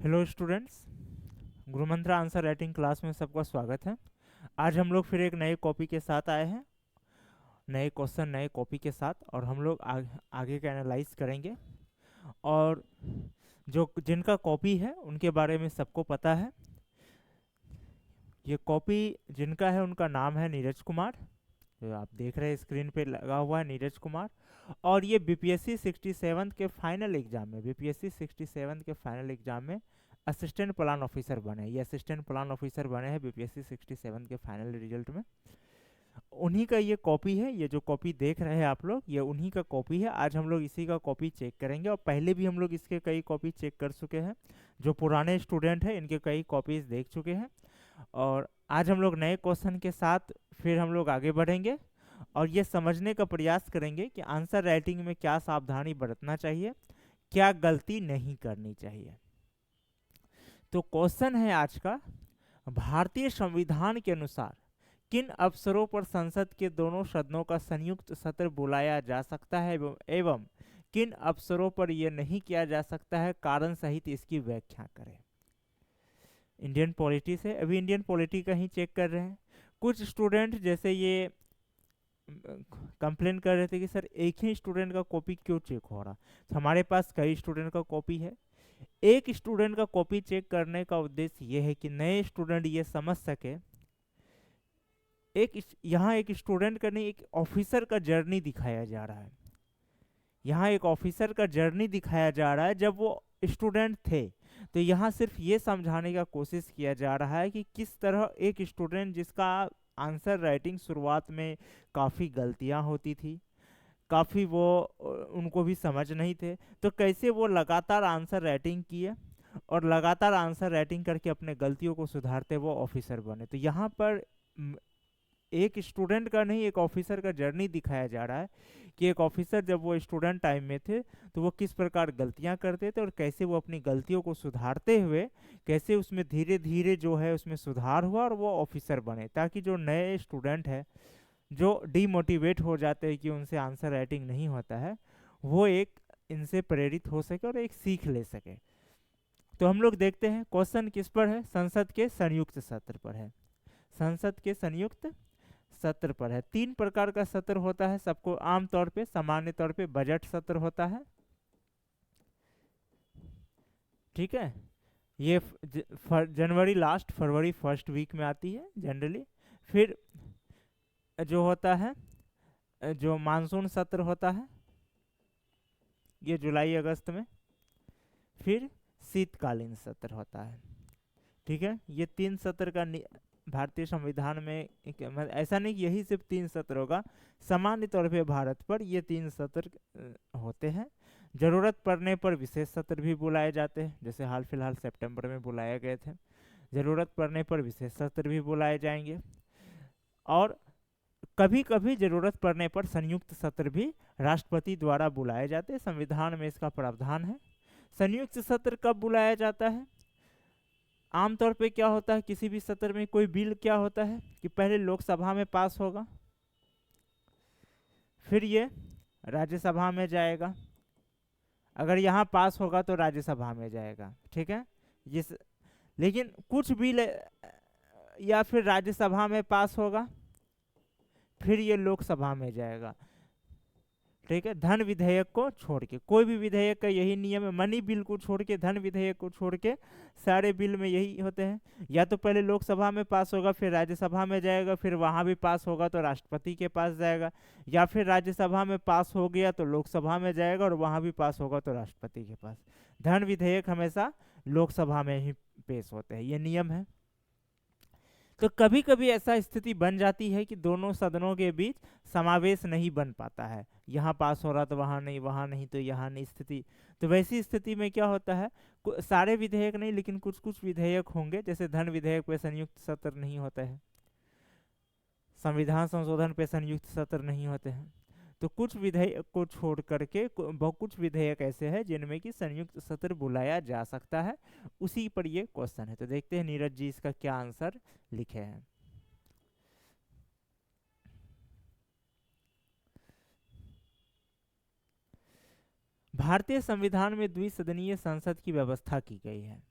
Hello students, गुरुमंत्र answer writing class में सबका स्वागत है। आज हम लोग फिर एक नए कॉपी के साथ आए हैं, नए क्वेश्चन नए कॉपी के साथ, और हम लोग आगे का एनालाइज करेंगे। और जो जिनका कॉपी है उनके बारे में सबको पता है। ये कॉपी जिनका है उनका नाम है नीरज कुमार, जो आप देख रहे हैं स्क्रीन पे लगा हुआ है, नीरज कुमार। और ये बीपीएससी 67 के फाइनल एग्जाम में बीपीएससी 67 के फाइनल एग्जाम में असिस्टेंट प्लान ऑफिसर बने। ये असिस्टेंट प्लान ऑफिसर बने हैं बीपीएससी 67 के फाइनल रिजल्ट में। उन्हीं का ये कॉपी है, ये जो कॉपी देख रहे हैं आप लोग, ये उन्हीं का कॉपी है। आज हम लोग इसी का कॉपी चेक करेंगे, और पहले भी हम लोग इसके कई कॉपी चेक कर चुके हैं। जो पुराने स्टूडेंट हैं इनके कई कॉपीज देख चुके हैं। और आज हम लोग नए क्वेश्चन के साथ फिर हम लोग आगे बढ़ेंगे और ये समझने का प्रयास करेंगे कि आंसर राइटिंग में क्या सावधानी बरतना चाहिए, क्या गलती नहीं करनी चाहिए। तो क्वेश्चन है आज का, भारतीय संविधान के अनुसार किन अवसरों पर संसद के दोनों सदनों का संयुक्त सत्र बुलाया जा सकता है एवं किन अवसरों पर यह नहीं किया जा सकता है, कारण सहित इसकी व्याख्या करें। इंडियन पॉलिटी से, अभी इंडियन पॉलिटी का ही चेक कर रहे हैं। कुछ स्टूडेंट जैसे ये कंप्लेन कर रहे थे कि सर एक ही स्टूडेंट का कॉपी क्यों चेक हो रहा। तो हमारे पास कई स्टूडेंट का कॉपी है। एक स्टूडेंट का कॉपी चेक करने का उद्देश्य ये है कि नए स्टूडेंट ये समझ सके, यहाँ एक स्टूडेंट का नहीं, एक ऑफिसर का जर्नी दिखाया जा रहा है। यहाँ एक ऑफिसर का जर्नी दिखाया जा रहा है जब वो स्टूडेंट थे। तो यहाँ सिर्फ ये समझाने का कोशिश किया जा रहा है कि किस तरह एक स्टूडेंट जिसका आंसर राइटिंग शुरुआत में काफ़ी गलतियाँ होती थी, काफ़ी वो उनको भी समझ नहीं थे, तो कैसे वो लगातार आंसर राइटिंग किए और लगातार आंसर राइटिंग करके अपने गलतियों को सुधारते वो ऑफिसर बने। तो यहाँ पर एक स्टूडेंट का नहीं, एक ऑफिसर का जर्नी दिखाया जा रहा है कि एक ऑफिसर जब वो स्टूडेंट टाइम में थे तो वो किस प्रकार गलतियां करते थे और कैसे वो अपनी गलतियों को सुधारते हुए कैसे उसमें धीरे धीरे जो है उसमें सुधार हुआ और वो ऑफिसर बने, ताकि जो नए स्टूडेंट है जो डीमोटिवेट हो जाते हैं कि उनसे आंसर राइटिंग नहीं होता है, वो एक इनसे प्रेरित हो सके और एक सीख ले सके। तो हम लोग देखते हैं क्वेश्चन किस पर है, संसद के संयुक्त सत्र पर है। संसद के संयुक्त सत्र पर है। 3 प्रकार का सत्र होता है सबको आमतौर पे, सामान्य तौर पे बजट सत्र होता है, ठीक है। ये जनवरी लास्ट, फरवरी फर्स्ट वीक में आती है जनरली। फिर जो होता है, जो मानसून सत्र होता है, ये जुलाई अगस्त में। फिर शीतकालीन सत्र होता है, ठीक है। ये 3 सत्र का भारतीय संविधान में ऐसा नहीं कि यही सिर्फ 3 सत्र होगा, सामान्य तौर पे भारत पर ये 3 सत्र होते हैं। जरूरत पड़ने पर विशेष सत्र भी बुलाए जाते हैं, जैसे हाल फिलहाल सितंबर में बुलाए गए थे। जरूरत पड़ने पर विशेष सत्र भी बुलाए जाएंगे, और कभी कभी जरूरत पड़ने पर संयुक्त सत्र भी राष्ट्रपति द्वारा बुलाए जाते हैं। संविधान में इसका प्रावधान है। संयुक्त सत्र कब बुलाया जाता है? आमतौर पे क्या होता है, किसी भी सत्र में कोई बिल क्या होता है कि पहले लोकसभा में पास होगा, फिर ये राज्यसभा में जाएगा, अगर यहाँ पास होगा तो राज्यसभा में जाएगा, ठीक है। जिस लेकिन कुछ बिल या फिर राज्यसभा में पास होगा, फिर ये लोकसभा में जाएगा, ठीक है। धन विधेयक को छोड़ के, कोई भी विधेयक का यही नियम है, मनी बिल को छोड़ के, धन विधेयक को छोड़ के सारे बिल में यही होते हैं। या तो पहले लोकसभा में पास होगा, फिर राज्यसभा में जाएगा, फिर वहां भी पास होगा तो राष्ट्रपति के पास जाएगा, या फिर राज्यसभा में पास हो गया तो लोकसभा में जाएगा, और वहां भी पास होगा तो राष्ट्रपति के पास। धन विधेयक हमेशा लोकसभा में ही पेश होते हैं, ये नियम है। तो कभी कभी ऐसा स्थिति बन जाती है कि दोनों सदनों के बीच समावेश नहीं बन पाता है, यहाँ पास हो रहा तो वहाँ नहीं, वहाँ नहीं तो यहाँ नहीं स्थिति। तो वैसी स्थिति में क्या होता है, सारे विधेयक नहीं लेकिन कुछ कुछ विधेयक होंगे, जैसे धन विधेयक पे संयुक्त सत्र नहीं होता है, संविधान संशोधन पे संयुक्त सत्र नहीं होते हैं। तो कुछ विधेयक को छोड़ करके कुछ विधेयक ऐसे हैं जिनमें कि संयुक्त सत्र बुलाया जा सकता है। उसी पर ये क्वेश्चन है। तो देखते हैं नीरज जी इसका क्या आंसर लिखे हैं। भारतीय संविधान में द्विसदनीय संसद की व्यवस्था की गई है।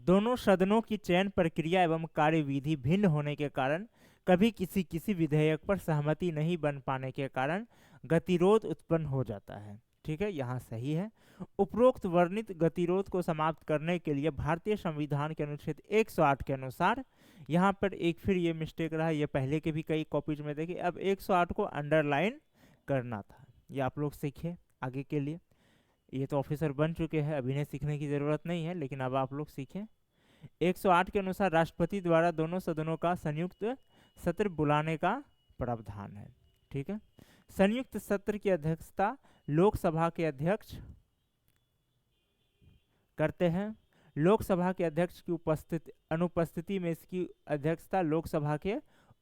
दोनों सदनों की चयन प्रक्रिया एवं कार्यविधि भिन्न होने के कारण कभी किसी विधेयक पर सहमति नहीं बन पाने के कारण गतिरोध उत्पन्न हो जाता है। ठीक है, यहाँ सही है। उपरोक्त वर्णित गतिरोध को समाप्त करने के लिए भारतीय संविधान के अनुच्छेद 108 के अनुसार, यहाँ पर एक फिर ये मिस्टेक रहा, ये पहले के भी कई कॉपीज में देखिए, अब 108 को अंडरलाइन करना था। ये आप लोग सीखे आगे के लिए, ये तो ऑफिसर बन चुके हैं, अभी इन्हें सीखने की जरूरत नहीं है, लेकिन अब आप लोग सीखें। 108 के अनुसार राष्ट्रपति द्वारा दोनों सदनों का संयुक्त सत्र बुलाने का प्रावधान है। ठीक है, संयुक्त सत्र की अध्यक्षता लोकसभा के अध्यक्ष करते हैं। लोकसभा के अध्यक्ष की अनुपस्थिति में इसकी अध्यक्षता लोकसभा के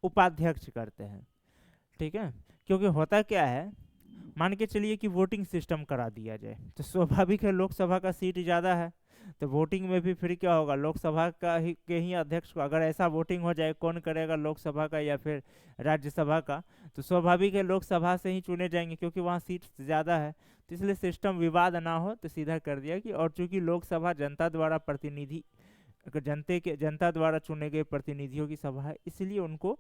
उपाध्यक्ष करते हैं। ठीक है, क्योंकि होता क्या है, मान के चलिए कि वोटिंग सिस्टम करा दिया जाए, तो स्वाभाविक है लोकसभा का सीट ज़्यादा है, तो वोटिंग में भी फिर क्या होगा, लोकसभा के ही अध्यक्ष को, अगर ऐसा वोटिंग हो जाए कौन करेगा, लोकसभा का या फिर राज्यसभा का, तो स्वाभाविक है लोकसभा से ही चुने जाएंगे क्योंकि वहाँ सीट ज़्यादा है। तो इसलिए सिस्टम विवाद ना हो तो सीधा कर दिया कि, और चूंकि लोकसभा जनता द्वारा जनता द्वारा चुने गए प्रतिनिधियों की सभा है, इसलिए उनको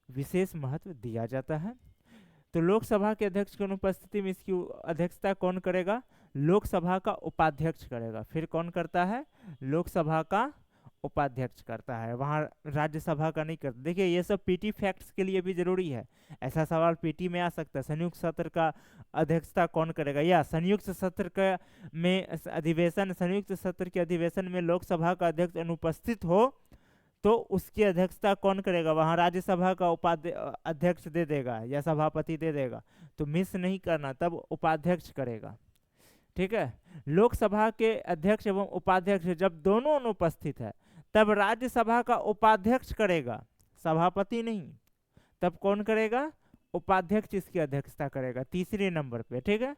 विशेष महत्व दिया जाता है। तो लोकसभा के अध्यक्ष की अनुपस्थिति में इसकी अध्यक्षता कौन करेगा, लोकसभा का उपाध्यक्ष करेगा। फिर कौन करता है, लोकसभा का उपाध्यक्ष करता है, वहाँ राज्यसभा का नहीं करता। देखिए ये सब पीटी फैक्ट्स के लिए भी जरूरी है, ऐसा सवाल पीटी में आ सकता है। संयुक्त सत्र का अध्यक्षता कौन करेगा, या संयुक्त सत्र का में अधिवेशन, संयुक्त सत्र के अधिवेशन में लोकसभा का अध्यक्ष अनुपस्थित हो तो उसकी अध्यक्षता कौन करेगा, वहाँ राज्यसभा का अध्यक्ष दे देगा या सभापति दे देगा, तो मिस नहीं करना, तब उपाध्यक्ष करेगा। ठीक है, लोकसभा के अध्यक्ष एवं उपाध्यक्ष जब दोनों अनुपस्थित है तब राज्यसभा का उपाध्यक्ष करेगा, सभापति नहीं। तब कौन करेगा, उपाध्यक्ष इसकी अध्यक्षता करेगा, तीसरे नंबर पे। ठीक है,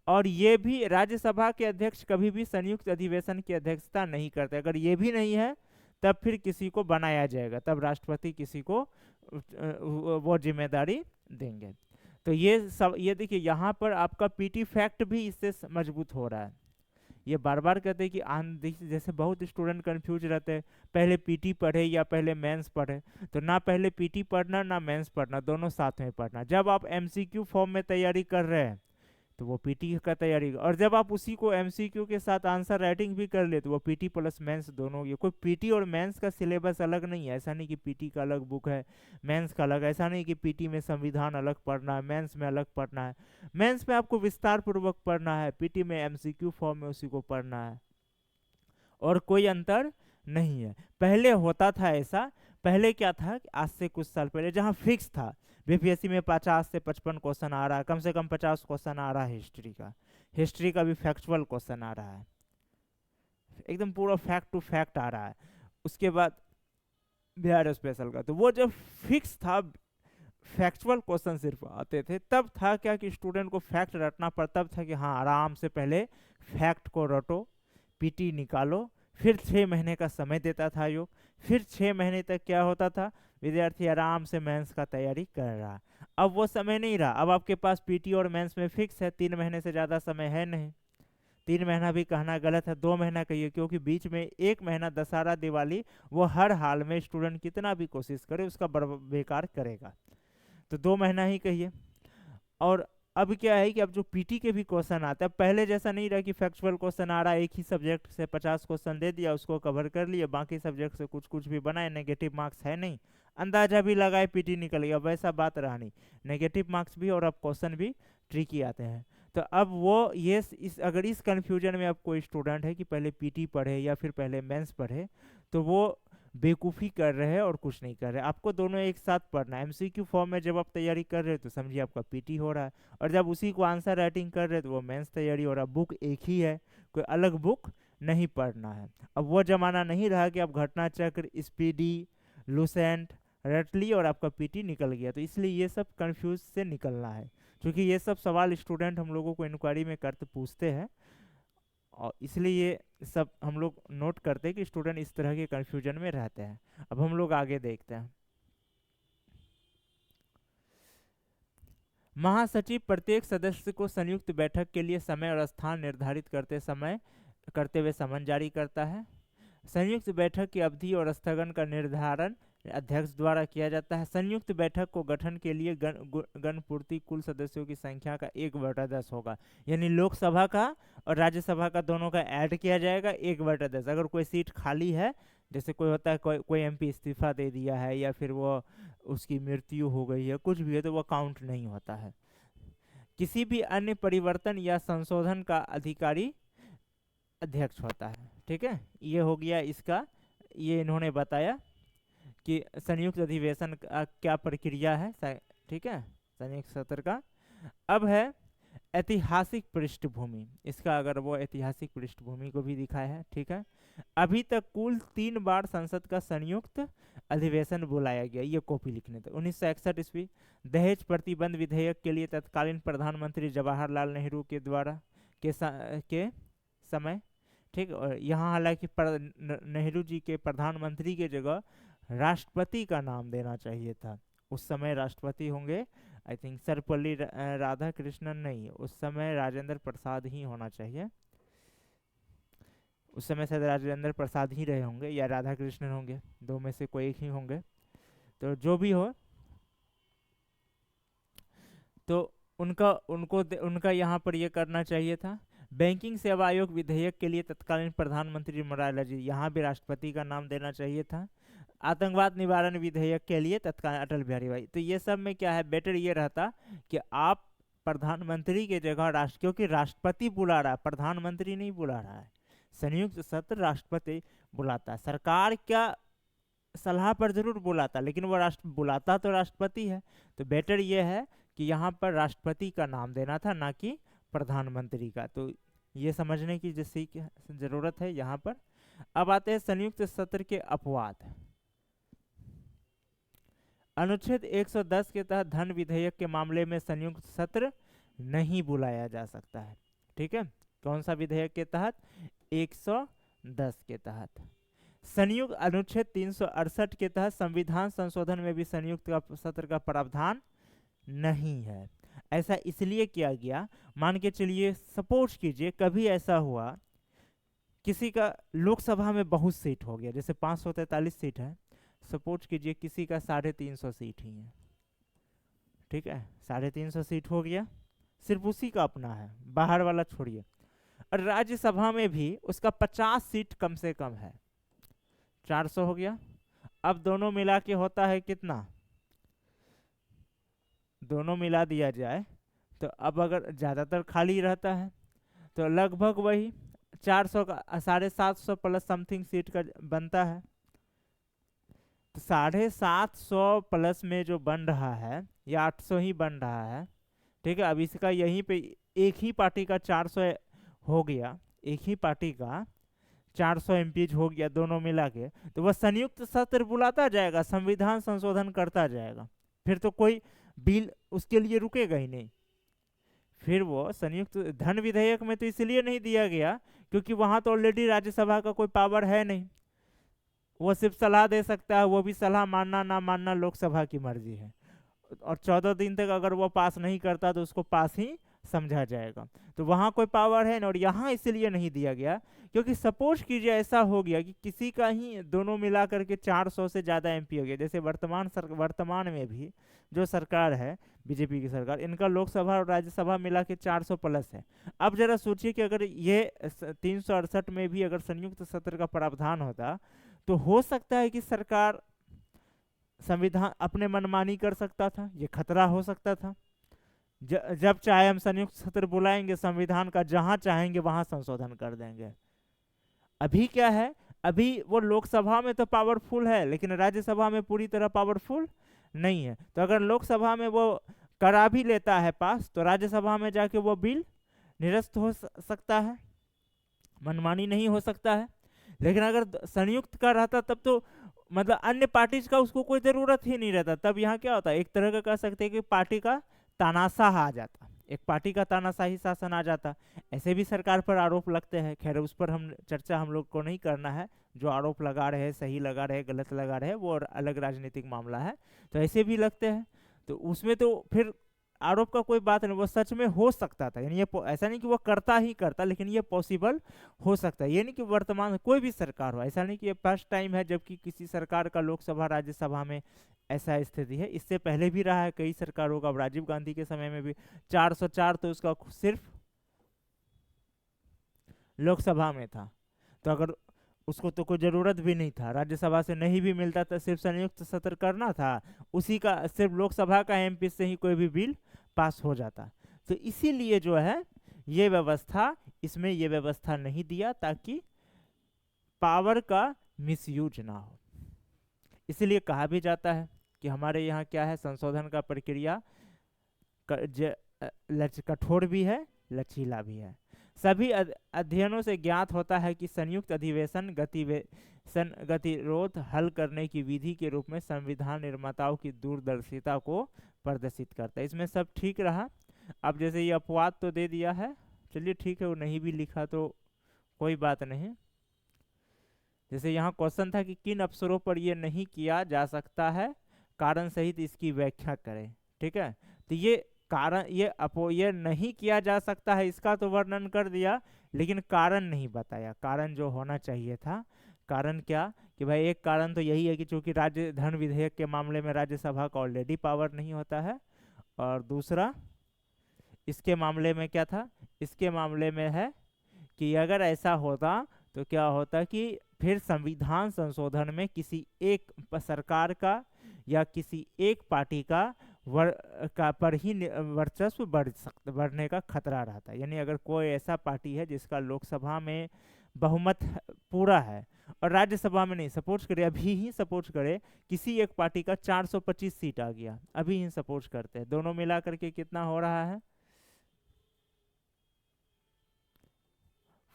और ये भी राज्यसभा के अध्यक्ष कभी भी संयुक्त अधिवेशन की अध्यक्षता नहीं करते। अगर ये भी नहीं है तब फिर किसी को बनाया जाएगा, तब राष्ट्रपति किसी को वो जिम्मेदारी देंगे। तो ये देखिए यहाँ पर आपका पीटी फैक्ट भी इससे मजबूत हो रहा है। ये बार बार कहते हैं कि जैसे बहुत स्टूडेंट कंफ्यूज रहते हैं, पहले पीटी पढ़े या पहले मेंस पढ़े, तो ना पहले पीटी पढ़ना ना मेंस पढ़ना, दोनों साथ में पढ़ना। जब आप एमसीक्यू फॉर्म में तैयारी कर रहे हैं तो वो पीटी का तैयारी, और जब आप उसी को एमसीक्यू के साथ आंसर राइटिंग भी कर ले तो वो पीटी प्लस मेंस दोनों। ये कोई पीटी और मेंस का सिलेबस अलग नहीं है, ऐसा नहीं कि पीटी का अलग बुक है मेंस का अलग, ऐसा नहीं कि पीटी में संविधान अलग पढ़ना है मेंस में अलग पढ़ना है। मेंस में आपको विस्तार पूर्वक पढ़ना है, पीटी में एमसीक्यू फॉर्म में उसी को पढ़ना है, और कोई अंतर नहीं है। पहले होता था ऐसा, पहले क्या था, आज से कुछ साल पहले जहाँ फिक्स था बीपीएससी में 50 से 55 क्वेश्चन आ रहा है, कम से कम 50 क्वेश्चन आ रहा है हिस्ट्री का भी फैक्चुअल क्वेश्चन आ रहा है, एकदम पूरा फैक्ट टू फैक्ट आ रहा है। उसके बाद बिहार स्पेशल का, तो वो जब फिक्स था फैक्चुअल क्वेश्चन सिर्फ आते थे, तब था क्या कि स्टूडेंट को फैक्ट रटना पड़ता था कि हाँ आराम से पहले फैक्ट को रटो, पीटी निकालो, फिर 6 महीने का समय देता था आयोग, फिर 6 महीने तक क्या होता था, विद्यार्थी आराम से मेंस का तैयारी कर रहा। अब वो समय नहीं रहा, अब आपके पास पीटी और मेंस में फिक्स है, 3 महीने से ज़्यादा समय है नहीं। 3 महीना भी कहना गलत है, 2 महीना कहिए, क्योंकि बीच में 1 महीना दशहरा दिवाली वो हर हाल में स्टूडेंट कितना भी कोशिश करे उसका बेकार करेगा, तो 2 महीना ही कहिए। और अब क्या है कि अब जो पीटी के भी क्वेश्चन आते हैं, पहले जैसा नहीं रहा कि फैक्चुअल क्वेश्चन आ रहा है, एक ही सब्जेक्ट से 50 क्वेश्चन दे दिया, उसको कवर कर लिए, बाकी सब्जेक्ट से कुछ कुछ भी बनाए, नेगेटिव मार्क्स है नहीं, अंदाजा भी लगाए पीटी निकल गया, वैसा बात रहा नहीं, नेगेटिव मार्क्स भी और अब क्वेश्चन भी ट्रिकी आते हैं। तो अब वो अगर इस कन्फ्यूजन में अब कोई स्टूडेंट है कि पहले पीटी पढ़े या फिर पहले मेंस पढ़े, तो वो बेवकूफ़ी कर रहे हैं और कुछ नहीं कर रहे। आपको दोनों एक साथ पढ़ना है। एमसीक्यू फॉर्म में जब आप तैयारी कर रहे हो तो समझिए आपका पीटी हो रहा है, और जब उसी को आंसर राइटिंग कर रहे हो तो वो मेंस तैयारी हो रहा है। बुक एक ही है, कोई अलग बुक नहीं पढ़ना है। अब वो जमाना नहीं रहा कि आप घटना चक्र, स्पीडी, लूसेंट रट ली और आपका पीटी निकल गया। तो इसलिए ये सब कन्फ्यूज से निकलना है, क्योंकि ये सब सवाल स्टूडेंट हम लोगों को इंक्वायरी में करते पूछते हैं, और इसलिए ये सब हम लोग नोट करते हैं कि स्टूडेंट इस तरह के कंफ्यूजन में रहते हैं। अब हम लोग आगे देखते हैं। महासचिव प्रत्येक सदस्य को संयुक्त बैठक के लिए समय और स्थान निर्धारित करते हुए समन जारी करता है। संयुक्त बैठक की अवधि और स्थगन का निर्धारण अध्यक्ष द्वारा किया जाता है। संयुक्त बैठक को गठन के लिए गणपूर्ति कुल सदस्यों की संख्या का 1/10 होगा, यानी लोकसभा का और राज्यसभा का दोनों का ऐड किया जाएगा 1/10। अगर कोई सीट खाली है, जैसे कोई होता है कोई एमपी इस्तीफा दे दिया है या फिर वो उसकी मृत्यु हो गई है, कुछ भी है, तो वो काउंट नहीं होता है। किसी भी अन्य परिवर्तन या संशोधन का अधिकारी अध्यक्ष होता है। ठीक है, ये हो गया इसका, ये इन्होंने बताया कि संयुक्त अधिवेशन का क्या प्रक्रिया है। ठीक है, संयुक्त सत्र का। अब है ऐतिहासिक पृष्ठभूमि, इसका अगर वो ऐतिहासिक पृष्ठभूमि को भी दिखाया है। ठीक है, अभी तक कुल 3 बार संसद का संयुक्त अधिवेशन बुलाया गया, ये कॉपी लिखने थे। 1961 ईस्वी दहेज प्रतिबंध विधेयक के लिए तत्कालीन प्रधानमंत्री जवाहरलाल नेहरू के द्वारा के समय। ठीक, और यहाँ हालांकि नेहरू जी के प्रधानमंत्री के जगह राष्ट्रपति का नाम देना चाहिए था। उस समय राष्ट्रपति होंगे आई थिंक सर्वपल्ली राधाकृष्णन, नहीं, उस समय राजेंद्र प्रसाद ही होना चाहिए। उस समय शायद राजेंद्र प्रसाद ही रहे होंगे या राधाकृष्णन होंगे, दो में से कोई एक ही होंगे। तो जो भी हो, तो उनका यहाँ पर ये करना चाहिए था। बैंकिंग सेवा आयोग विधेयक के लिए तत्कालीन प्रधानमंत्री मोरारलाल जी, यहाँ भी राष्ट्रपति का नाम देना चाहिए था। आतंकवाद निवारण विधेयक के लिए तत्कालीन अटल बिहारी वाजपेयी। तो ये सब में क्या है, बेटर ये रहता कि आप प्रधानमंत्री के जगह क्योंकि राष्ट्रपति बुला रहा है, प्रधानमंत्री नहीं बुला रहा है। संयुक्त सत्र राष्ट्रपति बुलाता है, सरकार क्या सलाह पर जरूर बुलाता, लेकिन वो बुलाता तो राष्ट्रपति है। तो बेटर ये है कि यहाँ पर राष्ट्रपति का नाम देना था, ना कि प्रधानमंत्री का। तो ये समझने की जरूरत है यहाँ पर। अब आते हैं संयुक्त सत्र के अपवाद। अनुच्छेद 110 के तहत धन विधेयक के मामले में संयुक्त सत्र नहीं बुलाया जा सकता है। ठीक है, कौन सा विधेयक के तहत? 110 के तहत। संयुक्त अनुच्छेद 368 के तहत संविधान संशोधन में भी संयुक्त सत्र का प्रावधान नहीं है। ऐसा इसलिए किया गया, मान के चलिए सपोज कीजिए कभी ऐसा हुआ किसी का लोकसभा में बहुत सीट हो गया, जैसे 543 सीट है, सपोज कीजिए किसी का 350 सीट ही है। ठीक है, 350 सीट हो गया, सिर्फ उसी का अपना है, बाहर वाला छोड़िए। और राज्यसभा में भी उसका 50 सीट कम से कम है, 400 हो गया। अब दोनों मिला के होता है कितना? दोनों मिला दिया जाए तो अब अगर ज़्यादातर खाली रहता है तो लगभग वही 400 का 750 प्लस समथिंग सीट का बनता है। तो 750 प्लस में जो बन रहा है या 800 ही बन रहा है। ठीक है, अब इसका यहीं पे एक ही पार्टी का 400 हो गया, एक ही पार्टी का 400 एमपीज हो गया दोनों मिला के, तो वह संयुक्त सत्र बुलाता जाएगा, संविधान संशोधन करता जाएगा, फिर तो कोई बिल उसके लिए रुकेगा ही नहीं। फिर वो संयुक्त धन विधेयक में तो इसलिए नहीं दिया गया क्योंकि वहां तो ऑलरेडी राज्यसभा का कोई पावर है नहीं, वो सिर्फ सलाह दे सकता है, वो भी सलाह मानना ना मानना लोकसभा की मर्जी है। और 14 दिन तक अगर वो पास नहीं करता तो उसको पास ही समझा जाएगा, तो वहाँ कोई पावर है ना। और यहाँ इसलिए नहीं दिया गया क्योंकि सपोज कीजिए ऐसा हो गया कि किसी का ही दोनों मिला करके 400 से ज़्यादा एमपी हो गया, जैसे वर्तमान में भी जो सरकार है बीजेपी की सरकार, इनका लोकसभा और राज्यसभा मिला के 400 प्लस है। अब जरा सोचिए कि अगर ये 368 में भी अगर संयुक्त सत्र का प्रावधान होता तो हो सकता है कि सरकार संविधान अपने मनमानी कर सकता था, ये खतरा हो सकता था। जब चाहे हम संयुक्त सत्र बुलाएंगे, संविधान का जहां चाहेंगे वहां संशोधन कर देंगे। अभी क्या है, अभी वो लोकसभा में तो पावरफुल है लेकिन राज्यसभा में पूरी तरह पावरफुल नहीं है। तो अगर लोकसभा में वो करा भी लेता है पास, तो राज्यसभा में जाके वो बिल निरस्त हो सकता है, मनमानी नहीं हो सकता है। लेकिन अगर संयुक्त का रहता तब तो मतलब अन्य पार्टीज का उसको कोई जरूरत ही नहीं रहता। तब यहाँ क्या होता है, एक तरह का कह सकते हैं कि पार्टी का तानाशाह आ जाता, एक पार्टी का तानाशाही शासन आ जाता। ऐसे भी सरकार पर आरोप लगते हैं, खैर उस पर हम चर्चा हम लोग को नहीं करना है। जो आरोप लगा रहे हैं, सही लगा रहे, गलत लगा रहे, वो अलग राजनीतिक मामला है। तो ऐसे भी लगते हैं, तो उसमें तो फिर आरोप का कोई बात नहीं, वो सच में हो सकता था। यानी ये ऐसा नहीं कि वो करता ही करता, लेकिन ये पॉसिबल हो सकता है। ये नहीं कि वर्तमान कोई भी सरकार हो, ऐसा नहीं कि ये फर्स्ट टाइम है जबकि किसी सरकार का लोकसभा राज्यसभा में ऐसा स्थिति है। इससे पहले भी रहा है कई सरकारों का, राजीव गांधी के समय में भी 404 तो उसका सिर्फ लोकसभा में था। तो अगर उसको तो कोई जरूरत भी नहीं था, राज्यसभा से नहीं भी मिलता था, सिर्फ संयुक्त सत्र करना था, उसी का सिर्फ लोकसभा का एमपी से ही कोई भी बिल पास हो जाता। तो इसीलिए जो है ये व्यवस्था, इसमें ये व्यवस्था नहीं दिया ताकि पावर का मिसयूज ना हो। इसीलिए कहा भी जाता है कि हमारे यहाँ क्या है, संशोधन का प्रक्रिया कठोर भी है, लचीला भी है। सभी अध्ययनों से ज्ञात होता है कि संयुक्त अधिवेशन गतिरोध हल करने की विधि के रूप में संविधान निर्माताओं की दूरदर्शिता को प्रदर्शित करता है। इसमें सब ठीक रहा। अब जैसे ये अपवाद तो दे दिया है, चलिए ठीक है, वो नहीं भी लिखा तो कोई बात नहीं। जैसे यहाँ क्वेश्चन था कि किन अवसरों पर ये नहीं किया जा सकता है, कारण सहित इसकी व्याख्या करें। ठीक है, तो ये कारण, ये नहीं किया जा सकता है इसका तो वर्णन कर दिया, लेकिन कारण नहीं बताया। कारण जो होना चाहिए था, कारण क्या कि भाई एक कारण तो यही है कि चूंकि राज्य धन विधेयक के मामले में राज्यसभा का ऑलरेडी पावर नहीं होता है, और दूसरा इसके मामले में क्या था, इसके मामले में है कि अगर ऐसा होता तो क्या होता कि फिर संविधान संशोधन में किसी एक सरकार का या किसी एक पार्टी का पर ही वर्चस्व बढ़ने का खतरा रहता है। यानी अगर कोई ऐसा पार्टी है जिसका लोकसभा में बहुमत पूरा है और राज्यसभा में नहीं, सपोज करे अभी ही सपोज करे किसी एक पार्टी का 425 सीट आ गया, अभी ही सपोज करते हैं, दोनों मिला करके कितना हो रहा है,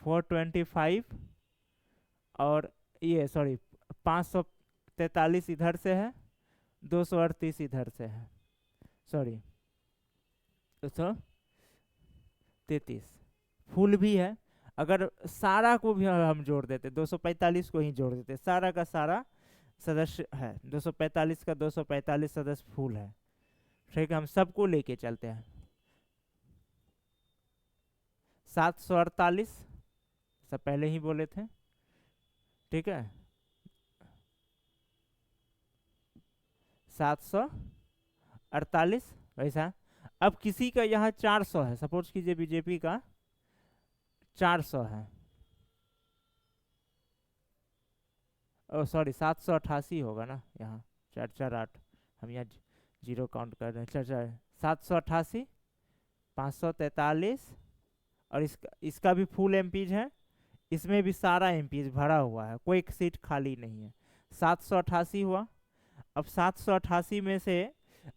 425 और ये सॉरी 543 इधर से है, 238 इधर से है, सॉरी 233 फुल भी है। अगर सारा को भी हम जोड़ देते, 245 को ही जोड़ देते, सारा का सारा सदस्य है, 245 का 245 सदस्य फुल है। ठीक है, हम सबको लेके चलते हैं, 748 सब पहले ही बोले थे। ठीक है, 748 वैसा। अब किसी का यहाँ 400 है, सपोज कीजिए बीजेपी का 400 है, ओ सॉरी 788 होगा ना, यहाँ 448, हम यहाँ जीरो काउंट कर रहे हैं, 788, 543 और इसका भी फुल एमपीज है, इसमें भी सारा एमपीज भरा हुआ है, कोई एक सीट खाली नहीं है, 788 हुआ। अब 788 में से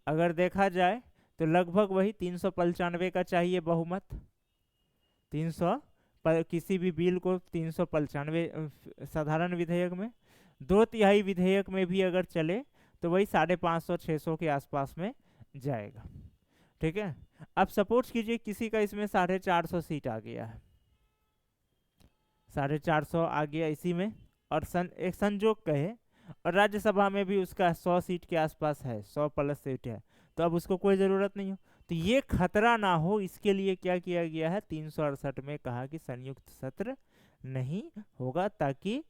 अगर देखा जाए तो लगभग वही 395 का चाहिए बहुमत, 300 पर किसी भी बिल को 395 साधारण विधेयक में, 2/3 विधेयक में भी अगर चले तो वही 550-600 के आसपास में जाएगा। ठीक है, अब सपोज कीजिए किसी का इसमें 450 सीट आ गया है, 450 आ गया इसी में, और एक संजोग कहे और राज्यसभा में भी उसका 100 सीट के आसपास है, 100 प्लस सीट है, तो अब उसको कोई ज़रूरत नहीं हो। तो ये खतरा ना हो इसके लिए क्या किया गया है, 368 में कहा कि संयुक्त सत्र नहीं होगा, ताकि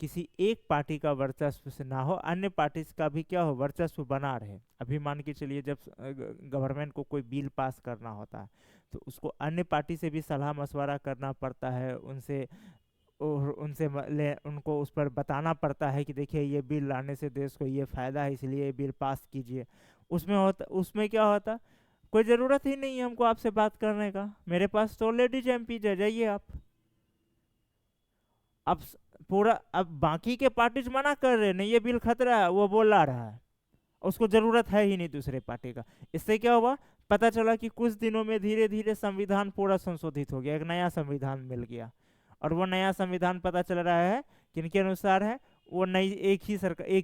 किसी एक पार्टी का वर्चस्व से ना हो, अन्य पार्टी का भी क्या हो, वर्चस्व बना रहे। अभी मान के चलिए जब गवर्नमेंट को कोई बिल पास करना होता है तो उसको अन्य पार्टी से भी सलाह मशवरा करना पड़ता है, उनको उस पर बताना पड़ता है कि देखिए ये बिल लाने से देश को ये फायदा है, इसलिए ये बिल पास कीजिए। उसमें क्या होता, कोई ज़रूरत ही नहीं है हमको आपसे बात करने का, मेरे पास तो ऑलरेडी एमपी जाइए आप। अब बाकी के पार्टीज मना कर रहे नहीं, ये बिल खतरा है, वो बोला रहा है, उसको जरूरत है ही नहीं दूसरे पार्टी का। इससे क्या हुआ, पता चला कि कुछ दिनों में धीरे धीरे संविधान पूरा संशोधित हो गया, एक नया संविधान मिल गया, और वो नया संविधान पता चल रहा है किनके अनुसार है, वो नई एक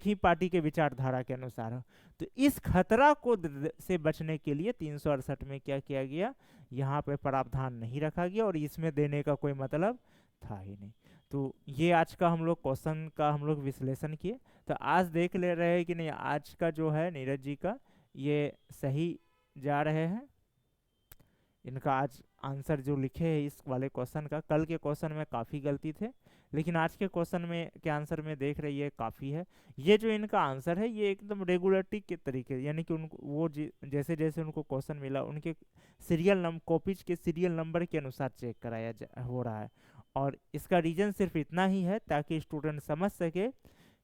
ही पार्टी के विचारधारा के अनुसार है। तो इस खतरा को से बचने के लिए 368 में क्या किया गया, यहाँ पे प्रावधान नहीं रखा गया, और इसमें देने का कोई मतलब था ही नहीं। तो ये आज का हम लोग क्वेश्चन का हम लोग विश्लेषण किए। तो आज देख ले रहे हैं कि नहीं, आज का जो है नीरज जी का ये सही जा रहे हैं। इनका आज आंसर जो लिखे हैं इस वाले क्वेश्चन का, कल के क्वेश्चन में काफ़ी गलती थे, लेकिन आज के क्वेश्चन में के आंसर में देख रही है काफ़ी है। ये जो इनका आंसर है ये एकदम रेगुलरिटी के तरीके, यानी कि उनको वो जैसे जैसे उनको क्वेश्चन मिला उनके सीरियल नंबर, कॉपीज के सीरियल नंबर के अनुसार चेक कराया हो रहा है। और इसका रीज़न सिर्फ इतना ही है ताकि स्टूडेंट समझ सके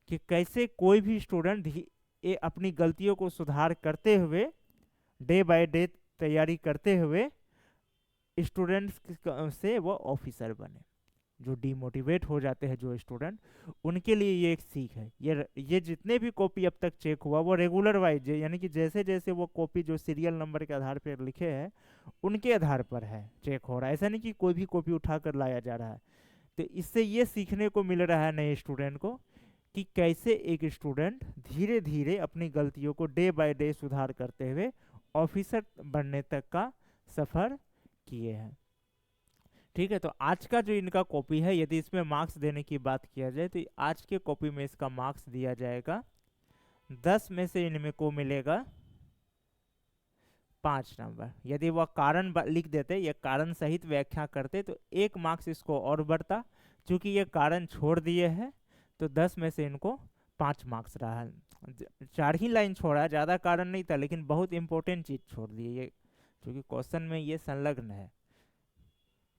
कि कैसे कोई भी स्टूडेंट ये अपनी गलतियों को सुधार करते हुए, डे बाय डे तैयारी करते हुए स्टूडेंट्स से वो ऑफिसर बने। जो डीमोटिवेट हो जाते हैं जो स्टूडेंट, उनके लिए ये एक सीख है। ये जितने भी कॉपी अब तक चेक हुआ वो रेगुलर वाइज, यानी कि जैसे जैसे वो कॉपी जो सीरियल नंबर के आधार पर लिखे हैं उनके आधार पर है चेक हो रहा है। ऐसा नहीं कि कोई भी कॉपी उठा कर लाया जा रहा है। तो इससे ये सीखने को मिल रहा है नए स्टूडेंट को कि कैसे एक स्टूडेंट धीरे धीरे अपनी गलतियों को डे बाय डे सुधार करते हुए ऑफिसर बनने तक का सफ़र किए हैं। ठीक है, तो आज का जो इनका कॉपी है, यदि इसमें मार्क्स देने की बात किया जाए तो आज के कॉपी में इसका मार्क्स दिया जाएगा 10 में से इनमें को मिलेगा 5 नंबर। यदि वह कारण लिख देते या कारण सहित व्याख्या करते तो 1 मार्क्स इसको और बढ़ता। क्योंकि ये कारण छोड़ दिए हैं तो 10 में से इनको 5 मार्क्स रहा है। 4 ही लाइन छोड़ा, ज़्यादा कारण नहीं था, लेकिन बहुत इंपॉर्टेंट चीज़ छोड़ दी ये, क्योंकि क्वेश्चन में ये संलग्न है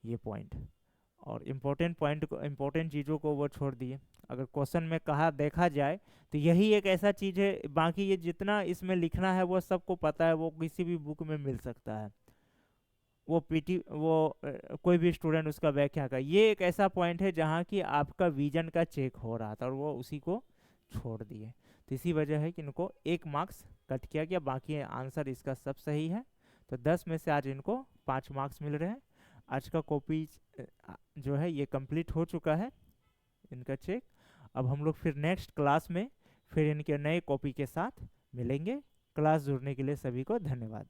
ये पॉइंट, और इम्पोर्टेंट पॉइंट को, इम्पोर्टेंट चीज़ों को वो छोड़ दिए। अगर क्वेश्चन में कहा देखा जाए तो यही एक ऐसा चीज़ है, बाकी ये जितना इसमें लिखना है वो सबको पता है, वो किसी भी बुक में मिल सकता है, वो कोई भी स्टूडेंट उसका व्याख्या का। ये एक ऐसा पॉइंट है जहाँ की आपका विजन का चेक हो रहा था और वो उसी को छोड़ दिए। तो इसी वजह है कि इनको 1 मार्क्स कट किया गया, बाकी आंसर इसका सब सही है। तो 10 में से आज इनको 5 मार्क्स मिल रहे हैं। आज का कॉपी जो है ये कंप्लीट हो चुका है इनका चेक। अब हम लोग फिर नेक्स्ट क्लास में फिर इनके नए कॉपी के साथ मिलेंगे। क्लास जुड़ने के लिए सभी को धन्यवाद।